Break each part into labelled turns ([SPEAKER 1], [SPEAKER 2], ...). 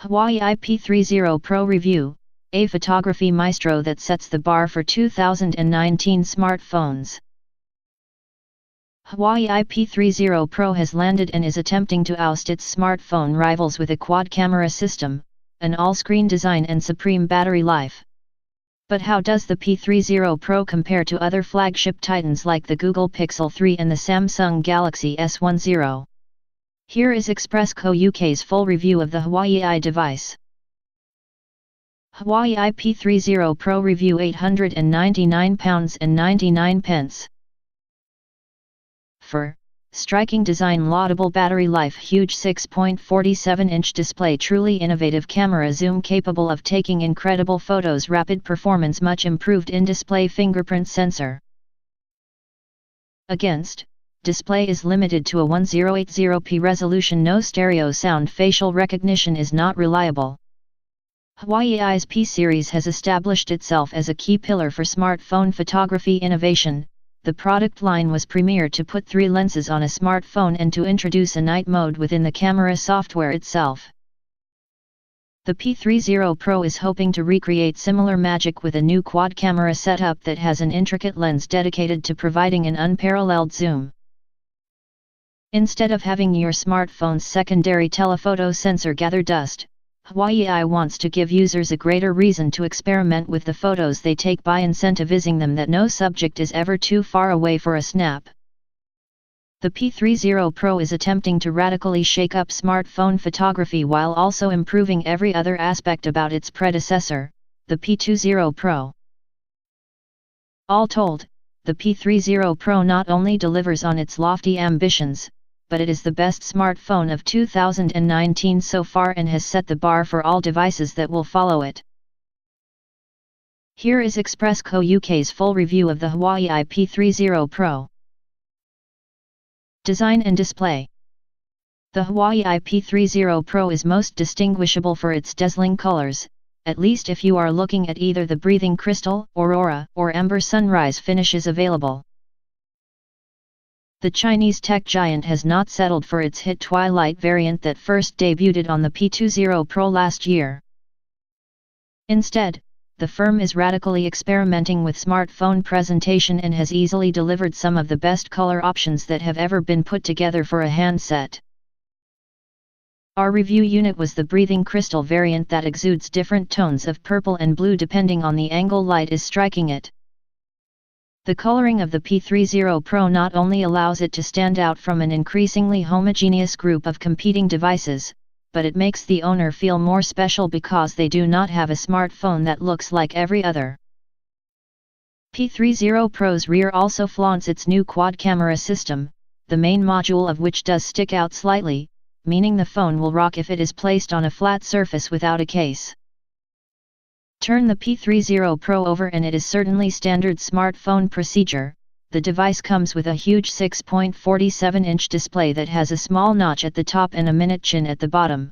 [SPEAKER 1] Huawei P30 Pro Review, a photography maestro that sets the bar for 2019 smartphones. Huawei P30 Pro has landed and is attempting to oust its smartphone rivals with a quad-camera system, an all-screen design and supreme battery life. But how does the P30 Pro compare to other flagship titans like the Google Pixel 3 and the Samsung Galaxy S10? Here is Express Co UK's full review of the Huawei device. Huawei P30 Pro Review £899.99. For striking design, laudable battery life, huge 6.47-inch display, truly innovative camera, zoom capable of taking incredible photos, rapid performance, much improved in-display fingerprint sensor. Against, display is limited to a 1080p resolution, no stereo sound, facial recognition is not reliable. Huawei's P series has established itself as a key pillar for smartphone photography innovation. The product line was premiered to put 3 lenses on a smartphone and to introduce a night mode within the camera software itself. The P30 Pro is hoping to recreate similar magic with a new quad camera setup that has an intricate lens dedicated to providing an unparalleled zoom. Instead of having your smartphone's secondary telephoto sensor gather dust, Huawei wants to give users a greater reason to experiment with the photos they take by incentivizing them that no subject is ever too far away for a snap. The P30 Pro is attempting to radically shake up smartphone photography while also improving every other aspect about its predecessor, the P20 Pro. All told, the P30 Pro not only delivers on its lofty ambitions, but it is the best smartphone of 2019 so far and has set the bar for all devices that will follow it. Here is Express Co UK's full review of the Huawei P30 Pro. Design and display. The Huawei P30 Pro is most distinguishable for its dazzling colors, at least if you are looking at either the breathing crystal, aurora, or ember sunrise finishes available. The Chinese tech giant has not settled for its hit Twilight variant that first debuted on the P20 Pro last year. Instead, the firm is radically experimenting with smartphone presentation and has easily delivered some of the best color options that have ever been put together for a handset. Our review unit was the breathing crystal variant that exudes different tones of purple and blue depending on the angle light is striking it. The coloring of the P30 Pro not only allows it to stand out from an increasingly homogeneous group of competing devices, but it makes the owner feel more special because they do not have a smartphone that looks like every other. P30 Pro's rear also flaunts its new quad camera system, the main module of which does stick out slightly, meaning the phone will rock if it is placed on a flat surface without a case. Turn the P30 Pro over and it is certainly standard smartphone procedure. The device comes with a huge 6.47-inch display that has a small notch at the top and a minute chin at the bottom.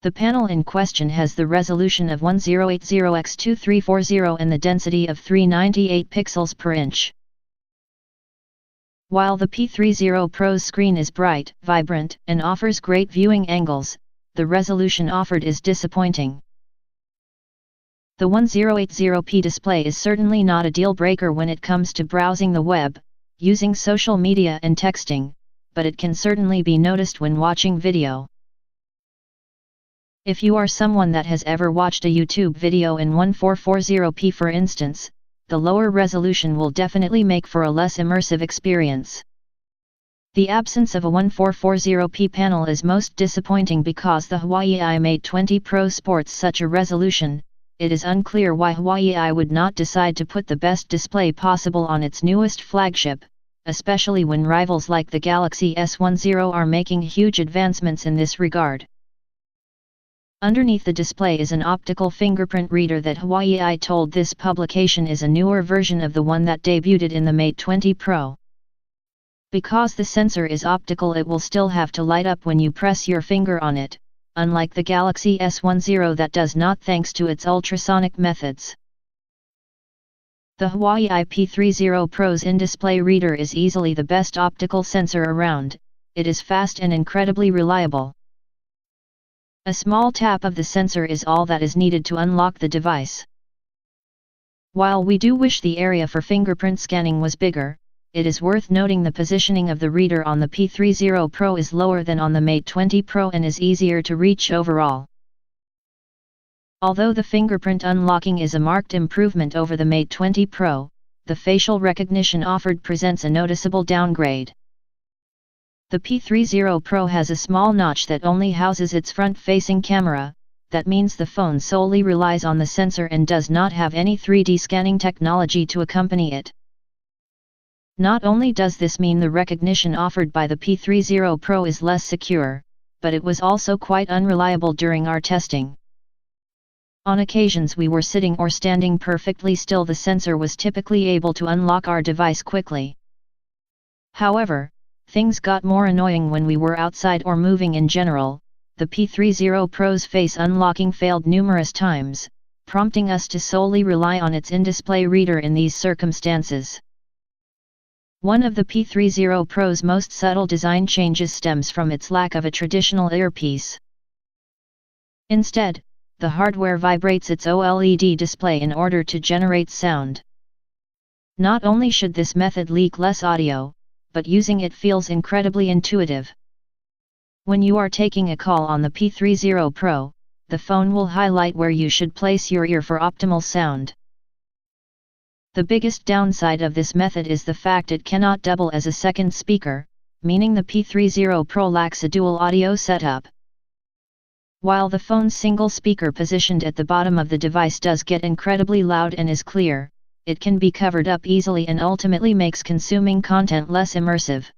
[SPEAKER 1] The panel in question has the resolution of 1080x2340 and the density of 398 pixels per inch. While the P30 Pro's screen is bright, vibrant, and offers great viewing angles, the resolution offered is disappointing. The 1080p display is certainly not a deal-breaker when it comes to browsing the web, using social media and texting, but it can certainly be noticed when watching video. If you are someone that has ever watched a YouTube video in 1440p for instance, the lower resolution will definitely make for a less immersive experience. The absence of a 1440p panel is most disappointing because the Huawei Mate 20 Pro sports such a resolution. It is unclear why Huawei would not decide to put the best display possible on its newest flagship, especially when rivals like the Galaxy S10 are making huge advancements in this regard. Underneath the display is an optical fingerprint reader that Huawei told this publication is a newer version of the one that debuted in the Mate 20 Pro. Because the sensor is optical, it will still have to light up when you press your finger on it, unlike the Galaxy S10 that does not thanks to its ultrasonic methods. The Huawei P30 Pro's in-display reader is easily the best optical sensor around. It is fast and incredibly reliable. A small tap of the sensor is all that is needed to unlock the device. While we do wish the area for fingerprint scanning was bigger, it is worth noting the positioning of the reader on the P30 Pro is lower than on the Mate 20 Pro and is easier to reach overall. Although the fingerprint unlocking is a marked improvement over the Mate 20 Pro, the facial recognition offered presents a noticeable downgrade. The P30 Pro has a small notch that only houses its front-facing camera. That means the phone solely relies on the sensor and does not have any 3D scanning technology to accompany it. Not only does this mean the recognition offered by the P30 Pro is less secure, but it was also quite unreliable during our testing. On occasions we were sitting or standing perfectly still, the sensor was typically able to unlock our device quickly. However, things got more annoying when we were outside or moving in general. The P30 Pro's face unlocking failed numerous times, prompting us to solely rely on its in-display reader in these circumstances. One of the P30 Pro's most subtle design changes stems from its lack of a traditional earpiece. Instead, the hardware vibrates its OLED display in order to generate sound. Not only should this method leak less audio, but using it feels incredibly intuitive. When you are taking a call on the P30 Pro, the phone will highlight where you should place your ear for optimal sound. The biggest downside of this method is the fact it cannot double as a second speaker, meaning the P30 Pro lacks a dual audio setup. While the phone's single speaker positioned at the bottom of the device does get incredibly loud and is clear, it can be covered up easily and ultimately makes consuming content less immersive.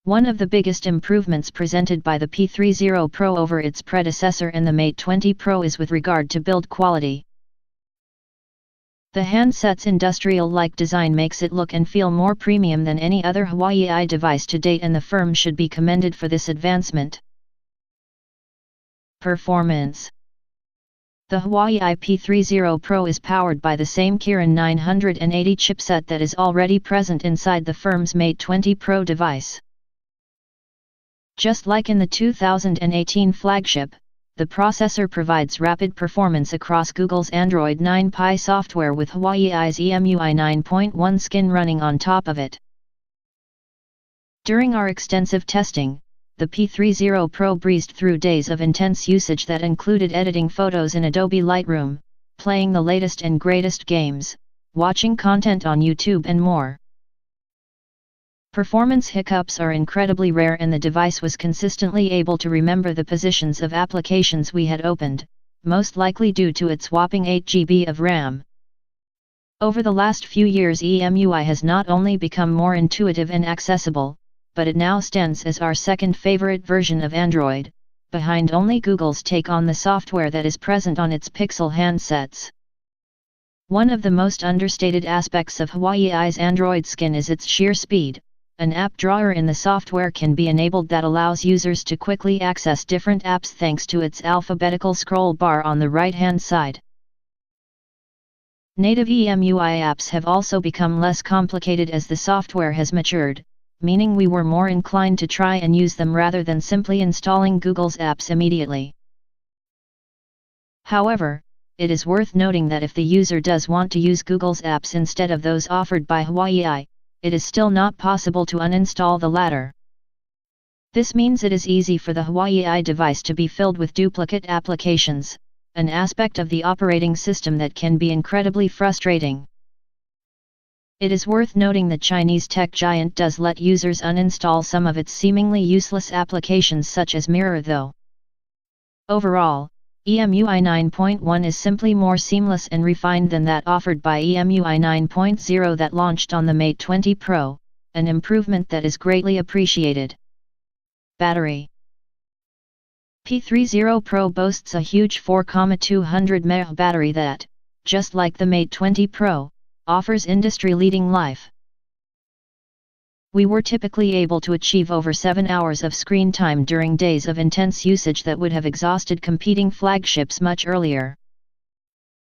[SPEAKER 1] One of the biggest improvements presented by the P30 Pro over its predecessor and the Mate 20 Pro is with regard to build quality. The handset's industrial-like design makes it look and feel more premium than any other HUAWEI device to date, and the firm should be commended for this advancement. Performance. The HUAWEI P30 Pro is powered by the same Kirin 980 chipset that is already present inside the firm's Mate 20 Pro device. Just like in the 2018 flagship, the processor provides rapid performance across Google's Android 9 Pie software with HUAWEI's EMUI 9.1 skin running on top of it. During our extensive testing, the P30 Pro breezed through days of intense usage that included editing photos in Adobe Lightroom, playing the latest and greatest games, watching content on YouTube and more. Performance hiccups are incredibly rare, and the device was consistently able to remember the positions of applications we had opened, most likely due to its whopping 8 GB of RAM. Over the last few years, EMUI has not only become more intuitive and accessible, but it now stands as our second favorite version of Android, behind only Google's take on the software that is present on its Pixel handsets. One of the most understated aspects of HUAWEI's Android skin is its sheer speed. An app drawer in the software can be enabled that allows users to quickly access different apps thanks to its alphabetical scroll bar on the right-hand side. Native EMUI apps have also become less complicated as the software has matured, meaning we were more inclined to try and use them rather than simply installing Google's apps immediately. However, it is worth noting that if the user does want to use Google's apps instead of those offered by HUAWEI, it is still not possible to uninstall the latter. This means it is easy for the HUAWEI device to be filled with duplicate applications, an aspect of the operating system that can be incredibly frustrating. It is worth noting the Chinese tech giant does let users uninstall some of its seemingly useless applications such as Snap.The. Overall, EMUI 9.1 is simply more seamless and refined than that offered by EMUI 9.0 that launched on the Mate 20 Pro, an improvement that is greatly appreciated. Battery. P30 Pro boasts a huge 4,200 mAh battery that, just like the Mate 20 Pro, offers industry-leading life. We were typically able to achieve over 7 hours of screen time during days of intense usage that would have exhausted competing flagships much earlier.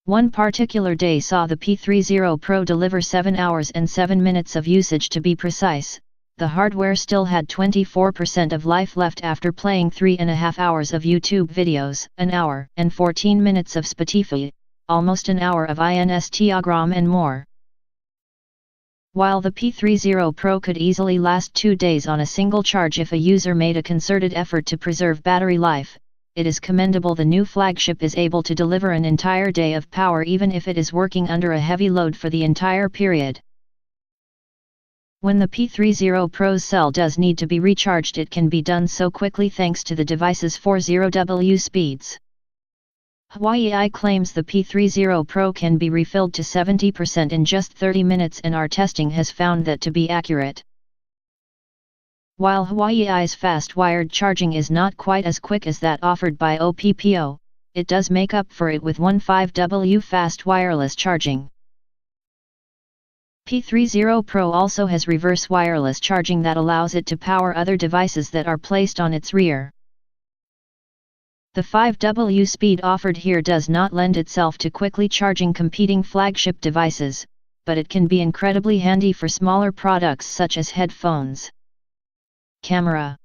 [SPEAKER 1] One particular day saw the P30 Pro deliver 7 hours and 7 minutes of usage to be precise, the hardware still had 24% of life left after playing 3.5 hours of YouTube videos, an hour and 14 minutes of Spotify, almost an hour of Instagram and more. While the P30 Pro could easily last 2 days on a single charge if a user made a concerted effort to preserve battery life, it is commendable the new flagship is able to deliver an entire day of power even if it is working under a heavy load for the entire period. When the P30 Pro's cell does need to be recharged, it can be done so quickly thanks to the device's 40W speeds. HUAWEI claims the P30 Pro can be refilled to 70% in just 30 minutes, and our testing has found that to be accurate. While HUAWEI's fast wired charging is not quite as quick as that offered by OPPO, it does make up for it with 15W fast wireless charging. P30 Pro also has reverse wireless charging that allows it to power other devices that are placed on its rear. The 5W speed offered here does not lend itself to quickly charging competing flagship devices, but it can be incredibly handy for smaller products such as headphones. Camera.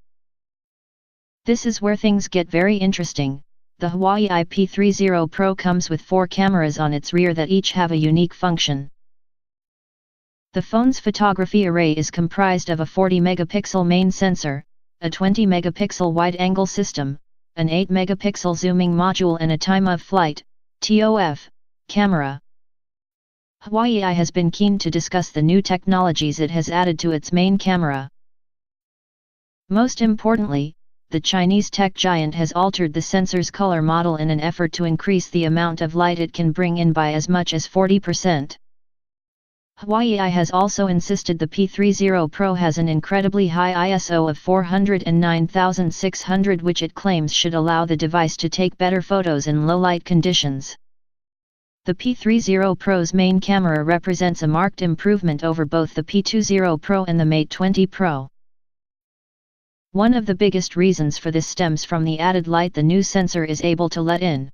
[SPEAKER 1] This is where things get very interesting. The HUAWEI P30 Pro comes with 4 cameras on its rear that each have a unique function. The phone's photography array is comprised of a 40-megapixel main sensor, a 20-megapixel wide-angle system, an 8-megapixel zooming module and a time-of-flight (TOF) camera. HUAWEI has been keen to discuss the new technologies it has added to its main camera. Most importantly, the Chinese tech giant has altered the sensor's color model in an effort to increase the amount of light it can bring in by as much as 40%. HUAWEI has also insisted the P30 Pro has an incredibly high ISO of 409,600, which it claims should allow the device to take better photos in low light conditions. The P30 Pro's main camera represents a marked improvement over both the P20 Pro and the Mate 20 Pro. One of the biggest reasons for this stems from the added light the new sensor is able to let in.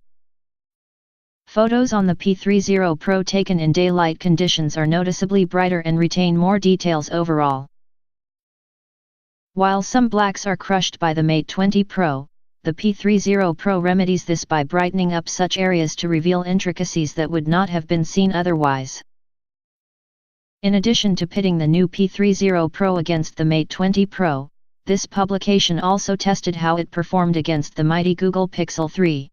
[SPEAKER 1] Photos on the P30 Pro taken in daylight conditions are noticeably brighter and retain more details overall. While some blacks are crushed by the Mate 20 Pro, the P30 Pro remedies this by brightening up such areas to reveal intricacies that would not have been seen otherwise. In addition to pitting the new P30 Pro against the Mate 20 Pro, this publication also tested how it performed against the mighty Google Pixel 3.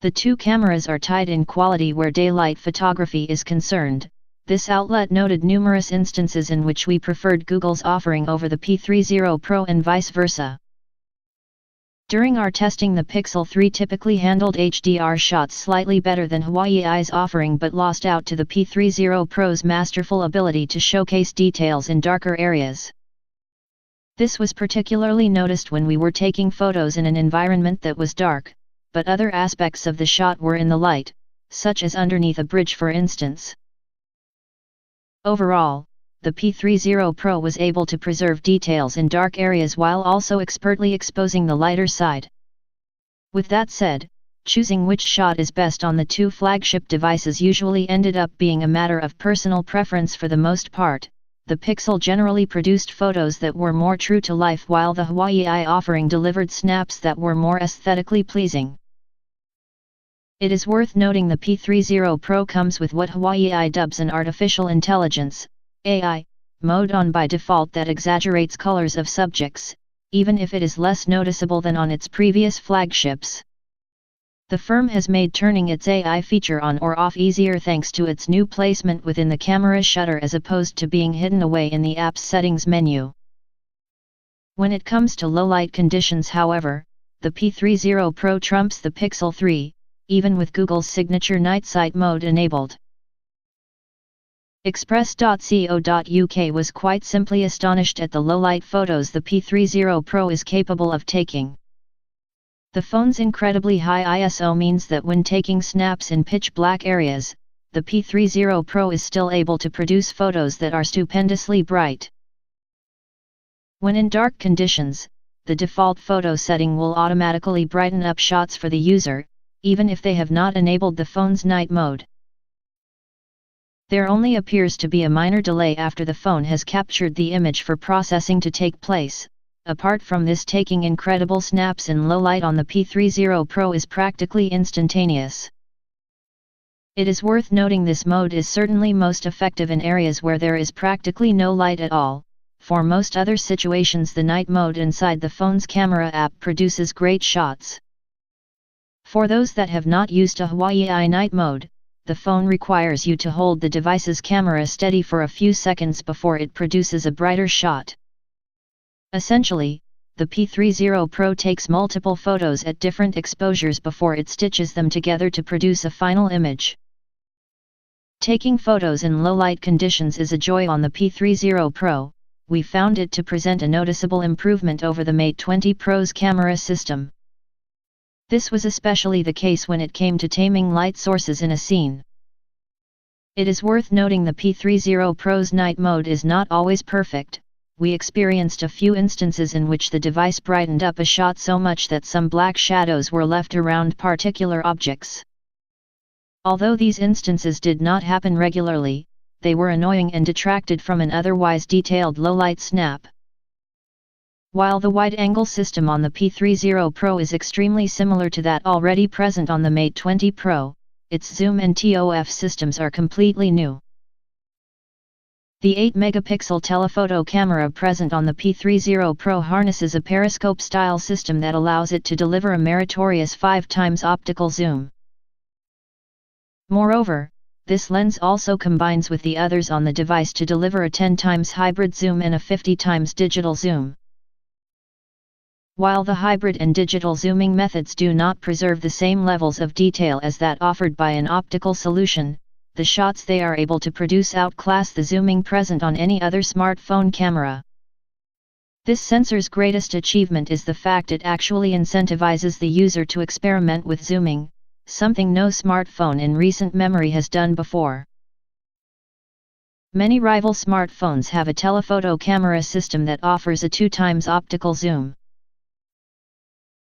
[SPEAKER 1] The two cameras are tied in quality where daylight photography is concerned. This outlet noted numerous instances in which we preferred Google's offering over the P30 Pro and vice versa. During our testing, the Pixel 3 typically handled HDR shots slightly better than HUAWEI's offering, but lost out to the P30 Pro's masterful ability to showcase details in darker areas. This was particularly noticed when we were taking photos in an environment that was dark, but other aspects of the shot were in the light, such as underneath a bridge for instance. Overall, the P30 Pro was able to preserve details in dark areas while also expertly exposing the lighter side. With that said, choosing which shot is best on the two flagship devices usually ended up being a matter of personal preference for the most part. The Pixel generally produced photos that were more true to life, while the HUAWEI offering delivered snaps that were more aesthetically pleasing. It is worth noting the P30 Pro comes with what HUAWEI dubs an artificial intelligence (AI) mode on by default that exaggerates colors of subjects, even if it is less noticeable than on its previous flagships. The firm has made turning its AI feature on or off easier thanks to its new placement within the camera shutter as opposed to being hidden away in the app's settings menu. When it comes to low light conditions, however, the P30 Pro trumps the Pixel 3, even with Google's signature night sight mode enabled. Express.co.uk was quite simply astonished at the low-light photos the P30 Pro is capable of taking. The phone's incredibly high ISO means that when taking snaps in pitch-black areas, the P30 Pro is still able to produce photos that are stupendously bright. When in dark conditions, the default photo setting will automatically brighten up shots for the user, even if they have not enabled the phone's night mode. There only appears to be a minor delay after the phone has captured the image for processing to take place. Apart from this, taking incredible snaps in low light on the P30 Pro is practically instantaneous. It is worth noting this mode is certainly most effective in areas where there is practically no light at all. For most other situations, the night mode inside the phone's camera app produces great shots. For those that have not used a HUAWEI night mode, the phone requires you to hold the device's camera steady for a few seconds before it produces a brighter shot. Essentially, the P30 Pro takes multiple photos at different exposures before it stitches them together to produce a final image. Taking photos in low light conditions is a joy on the P30 Pro. We found it to present a noticeable improvement over the P20 Pro's camera system. This was especially the case when it came to taming light sources in a scene. It is worth noting the P30 Pro's night mode is not always perfect. We experienced a few instances in which the device brightened up a shot so much that some black shadows were left around particular objects. Although these instances did not happen regularly, they were annoying and detracted from an otherwise detailed low-light snap. While the wide-angle system on the P30 Pro is extremely similar to that already present on the P20 Pro, its zoom and TOF systems are completely new. The 8-megapixel telephoto camera present on the P30 Pro harnesses a periscope-style system that allows it to deliver a meritorious 5x optical zoom. Moreover, this lens also combines with the others on the device to deliver a 10x hybrid zoom and a 50x digital zoom. While the hybrid and digital zooming methods do not preserve the same levels of detail as that offered by an optical solution, the shots they are able to produce outclass the zooming present on any other smartphone camera. This sensor's greatest achievement is the fact it actually incentivizes the user to experiment with zooming, something no smartphone in recent memory has done before. Many rival smartphones have a telephoto camera system that offers a 2x optical zoom.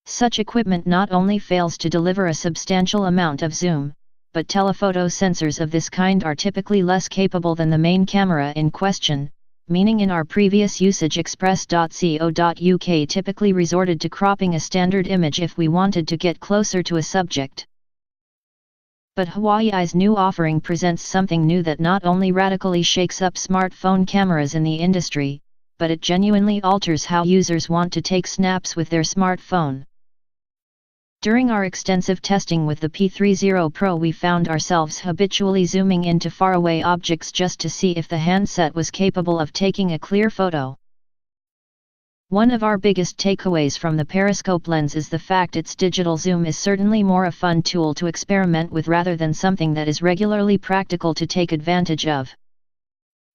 [SPEAKER 1] Such equipment not only fails to deliver a substantial amount of zoom, but telephoto sensors of this kind are typically less capable than the main camera in question, meaning in our previous usage express.co.uk typically resorted to cropping a standard image if we wanted to get closer to a subject. But HUAWEI's new offering presents something new that not only radically shakes up smartphone cameras in the industry, but it genuinely alters how users want to take snaps with their smartphone. During our extensive testing with the P30 Pro, we found ourselves habitually zooming into faraway objects just to see if the handset was capable of taking a clear photo. One of our biggest takeaways from the periscope lens is the fact its digital zoom is certainly more a fun tool to experiment with rather than something that is regularly practical to take advantage of.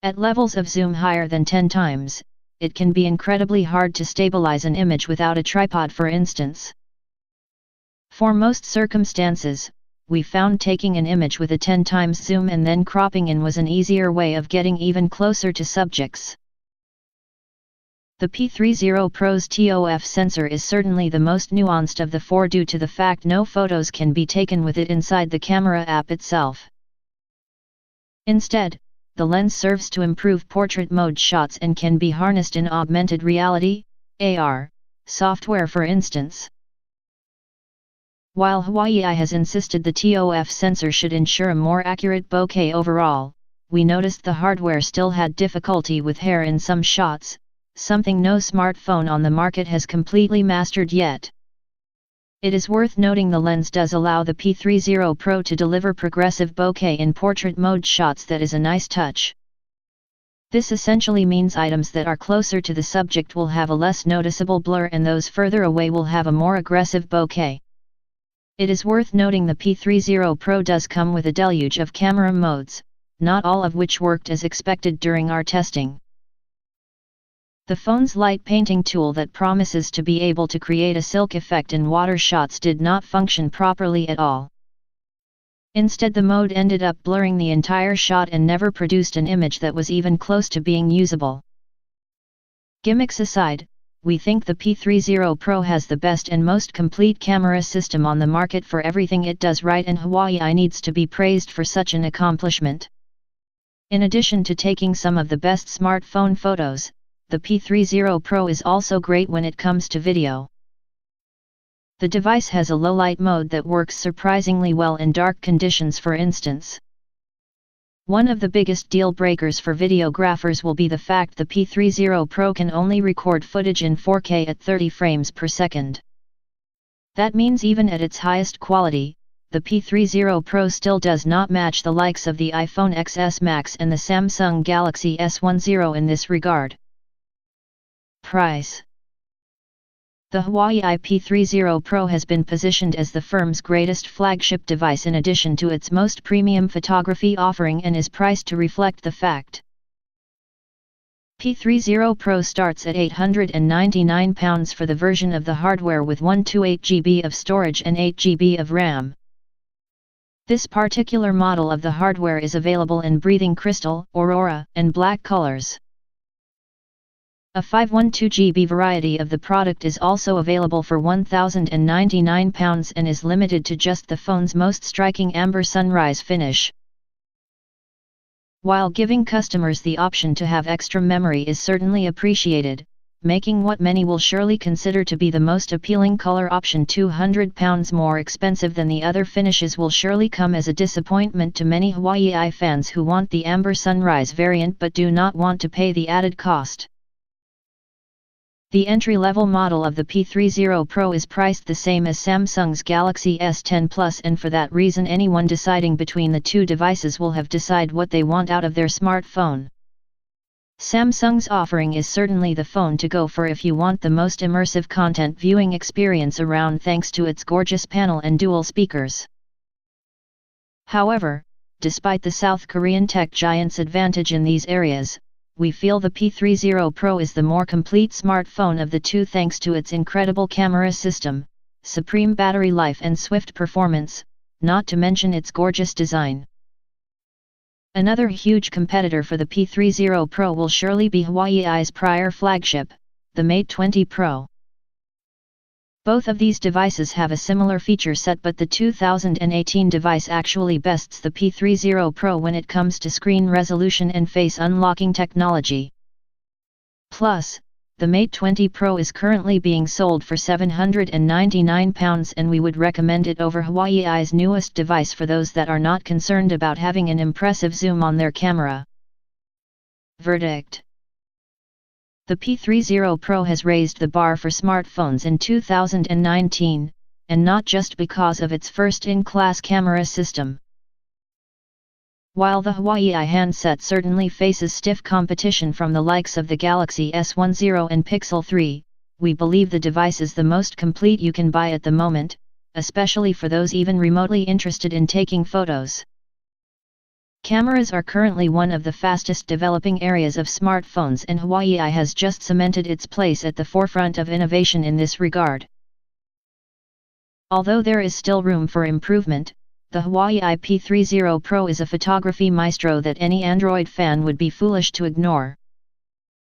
[SPEAKER 1] At levels of zoom higher than 10 times, it can be incredibly hard to stabilize an image without a tripod, for instance. For most circumstances, we found taking an image with a 10x zoom and then cropping in was an easier way of getting even closer to subjects. The P30 Pro's TOF sensor is certainly the most nuanced of the four due to the fact no photos can be taken with it inside the camera app itself. Instead, the lens serves to improve portrait mode shots and can be harnessed in augmented reality, AR, software, for instance. While HUAWEI has insisted the TOF sensor should ensure a more accurate bokeh overall, we noticed the hardware still had difficulty with hair in some shots, something no smartphone on the market has completely mastered yet. It is worth noting the lens does allow the P30 Pro to deliver progressive bokeh in portrait mode shots. That is a nice touch. This essentially means items that are closer to the subject will have a less noticeable blur and those further away will have a more aggressive bokeh. It is worth noting the P30 Pro does come with a deluge of camera modes, not all of which worked as expected during our testing. The phone's light painting tool that promises to be able to create a silk effect in water shots did not function properly at all. Instead, the mode ended up blurring the entire shot and never produced an image that was even close to being usable. Gimmicks aside, we think the P30 Pro has the best and most complete camera system on the market for everything it does right, and HUAWEI needs to be praised for such an accomplishment. In addition to taking some of the best smartphone photos, the P30 Pro is also great when it comes to video. The device has a low-light mode that works surprisingly well in dark conditions, for instance. One of the biggest deal breakers for videographers will be the fact the P30 Pro can only record footage in 4K at 30 frames per second. That means even at its highest quality, the P30 Pro still does not match the likes of the iPhone XS Max and the Samsung Galaxy S10 in this regard. Price. The Huawei P30 Pro has been positioned as the firm's greatest flagship device in addition to its most premium photography offering, and is priced to reflect the fact. P30 Pro starts at £899 for the version of the hardware with 128 GB of storage and 8 GB of RAM. This particular model of the hardware is available in breathing crystal, aurora, and black colors. A 512 GB variety of the product is also available for £1,099 and is limited to just the phone's most striking amber sunrise finish. While giving customers the option to have extra memory is certainly appreciated, making what many will surely consider to be the most appealing color option £200 more expensive than the other finishes will surely come as a disappointment to many Huawei fans who want the amber sunrise variant but do not want to pay the added cost. The entry-level model of the P30 Pro is priced the same as Samsung's Galaxy S10 Plus, and for that reason anyone deciding between the two devices will have to decide what they want out of their smartphone. Samsung's offering is certainly the phone to go for if you want the most immersive content viewing experience around thanks to its gorgeous panel and dual speakers. However, despite the South Korean tech giant's advantage in these areas, we feel the P30 Pro is the more complete smartphone of the two thanks to its incredible camera system, supreme battery life and swift performance, not to mention its gorgeous design. Another huge competitor for the P30 Pro will surely be Huawei's prior flagship, the Mate 20 Pro. Both of these devices have a similar feature set, but the 2018 device actually bests the P30 Pro when it comes to screen resolution and face unlocking technology. Plus, the Mate 20 Pro is currently being sold for £799 and we would recommend it over Huawei's newest device for those that are not concerned about having an impressive zoom on their camera. Verdict. The P30 Pro has raised the bar for smartphones in 2019, and not just because of its first-in-class camera system. While the Huawei handset certainly faces stiff competition from the likes of the Galaxy S10 and Pixel 3, we believe the device is the most complete you can buy at the moment, especially for those even remotely interested in taking photos. Cameras are currently one of the fastest developing areas of smartphones, and Huawei has just cemented its place at the forefront of innovation in this regard. Although there is still room for improvement, the Huawei P30 Pro is a photography maestro that any Android fan would be foolish to ignore.